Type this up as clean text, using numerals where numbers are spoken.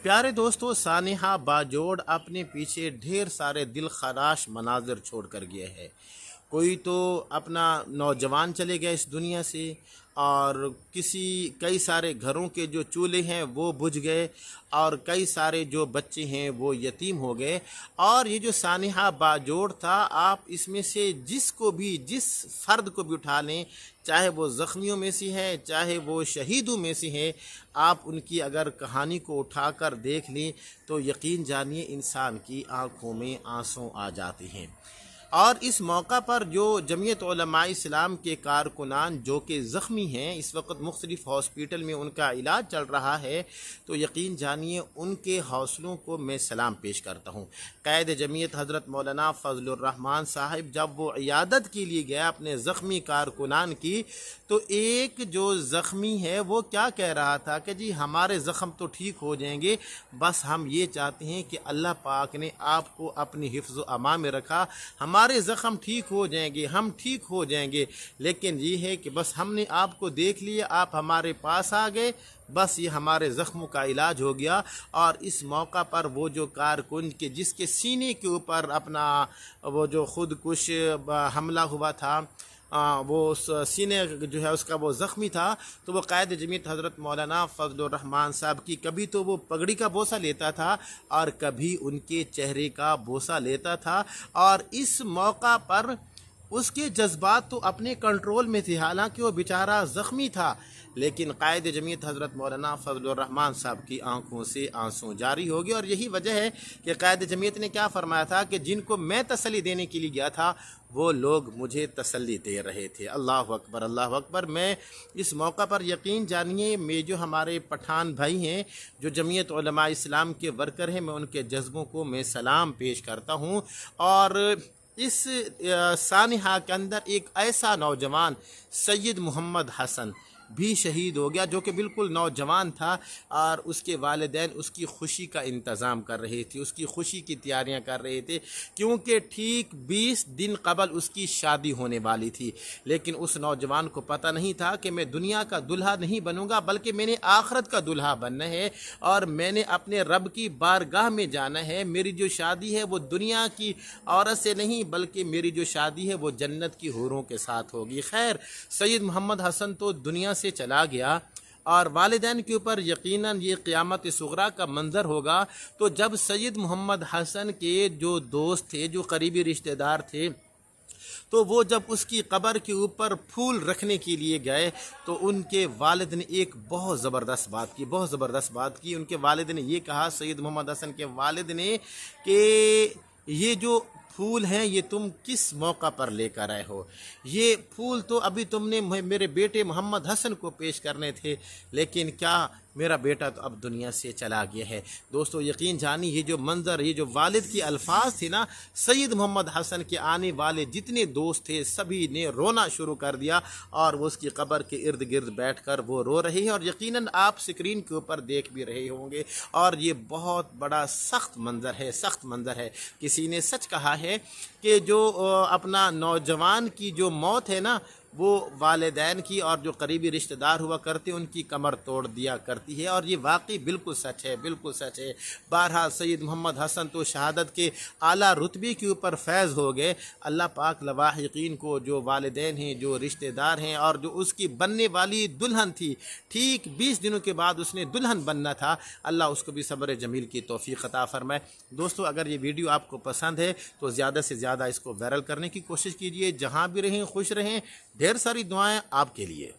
प्यारे दोस्तों, सानिहा बाजोड़ अपने पीछे ढेर सारे दिल खराश मनाजिर छोड़ कर गए हैं। कोई तो अपना नौजवान चले गए इस दुनिया से, और कई सारे घरों के जो चूल्हे हैं वो बुझ गए, और कई सारे जो बच्चे हैं वो यतीम हो गए। और ये जो सानिहा बाजोड़ था, आप इसमें से जिस फ़र्द को भी उठा लें, चाहे वो ज़ख्मियों में से है, चाहे वो शहीदों में से है, आप उनकी अगर कहानी को उठाकर देख लें तो यकीन जानिए इंसान की आंखों में आंसू आ जाते हैं। और इस मौका पर जो जमीयत उलमा इस्लाम के कारकुनान जो कि ज़ख्मी हैं, इस वक्त मुख्तलिफ़ हॉस्पिटल में उनका इलाज चल रहा है, तो यकीन जानिए उनके हौसलों को मैं सलाम पेश करता हूँ। क़ायद जमीयत हज़रत मौलाना फ़ज़लुर रहमान साहिब जब वो इयादत के लिए गया अपने ज़ख्मी कारकुनान की, तो एक जो ज़ख्मी है वो क्या कह रहा था कि जी हमारे ज़ख्म तो ठीक हो जाएंगे, बस हम ये चाहते हैं कि अल्लाह पाक ने आपको अपनी हिफ्ज़ अमा में रखा, हमारे ज़ख़म ठीक हो जाएंगे, हम ठीक हो जाएंगे। लेकिन ये है कि बस हमने आपको देख लिया, आप हमारे पास आ गए, बस ये हमारे ज़ख्मों का इलाज हो गया। और इस मौका पर वो जो कारकुन के जिसके सीने के ऊपर अपना वो जो खुदकुश हमला हुआ था, वो सीने जो है उसका वो ज़ख्मी था, तो वो क़ायद जमीयत हज़रत मौलाना फ़ज़लुर रहमान साहब की कभी तो वो पगड़ी का बोसा लेता था और कभी उनके चेहरे का बोसा लेता था। और इस मौका पर उसके जज्बात तो अपने कंट्रोल में थे, हालांकि वो बेचारा ज़ख्मी था, लेकिन क़ायद जमीयत हज़रत मौलाना फ़ज़लुर रहमान साहब की आंखों से आंसू जारी हो गए। और यही वजह है कि क़ायद जमीयत ने क्या फरमाया था कि जिनको मैं तसल्ली देने के लिए गया था वो लोग मुझे तसल्ली दे रहे थे। अल्लाह अकबर, अल्लाह अकबर। मैं इस मौका पर यकीन जानिए, मैं जो हमारे पठान भाई हैं जो जमीयत उलमा इस्लाम के वर्कर हैं, मैं उनके जज्बों को मैं सलाम पेश करता हूँ। और इस सानिहा के अंदर एक ऐसा नौजवान सैयद मोहम्मद हसन भी शहीद हो गया, जो कि बिल्कुल नौजवान था, और उसके वालिदैन उसकी खुशी का इंतज़ाम कर रहे थे, उसकी खुशी की तैयारियां कर रहे थे, क्योंकि ठीक 20 दिन कबल उसकी शादी होने वाली थी। लेकिन उस नौजवान को पता नहीं था कि मैं दुनिया का दुल्हा नहीं बनूंगा, बल्कि मैंने आखरत का दुल्हा बनना है, और मैंने अपने रब की बारगाह में जाना है। मेरी जो शादी है वो दुनिया की औरत से नहीं, बल्कि मेरी जो शादी है वो जन्नत की हूरों के साथ होगी। खैर, सैयद मोहम्मद हसन तो दुनिया से चला गया, और वालिदैन के ऊपर यकीनन ये क़यामत सुगरा का मंज़र होगा। तो जब सैयद मोहम्मद हसन के जो दोस्त थे, जो करीबी रिश्तेदार थे, तो वो जब उसकी कब्र के ऊपर फूल रखने के लिए गए, तो उनके वालिद ने एक बहुत ज़बरदस्त बात की। उनके वालिद ने ये कहा, सैयद मोहम्मद हसन के वालिद ने, कि ये जो फूल हैं ये तुम किस मौका पर लेकर आए हो? ये फूल तो अभी तुमने मेरे बेटे मोहम्मद हसन को पेश करने थे, लेकिन क्या मेरा बेटा तो अब दुनिया से चला गया है। दोस्तों, यकीन जानी ये जो मंज़र, ये जो वालिद की अल्फाज थे ना, सैयद मोहम्मद हसन के आने वाले जितने दोस्त थे सभी ने रोना शुरू कर दिया, और वो उसकी कब्र के इर्द गिर्द बैठ कर वो रो रहे हैं। और यकीनन आप स्क्रीन के ऊपर देख भी रहे होंगे, और ये बहुत बड़ा सख्त मंज़र है। किसी ने सच कहा है कि जो अपना नौजवान की जो मौत है ना, वो वालिदैन की और जो करीबी रिश्तेदार हुआ करते उनकी कमर तोड़ दिया करती है। और ये वाकई बिल्कुल सच है। बहरहाल सैयद मोहम्मद हसन तो शहादत के आला रुतबे के ऊपर फैज़ हो गए। अल्लाह पाक लवाहिकीन को, जो वालिदैन हैं, जो रिश्तेदार हैं, और जो उसकी बनने वाली दुल्हन थी, ठीक 20 दिनों के बाद उसने दुल्हन बनना था, अल्लाह उसको भी सब्र जमील की तौफीक अता फरमाए। दोस्तों, अगर ये वीडियो आपको पसंद है तो ज़्यादा से ज़्यादा इसको वायरल करने की कोशिश कीजिए। जहाँ भी रहें खुश रहें। ढेर सारी दुआएं आपके लिए।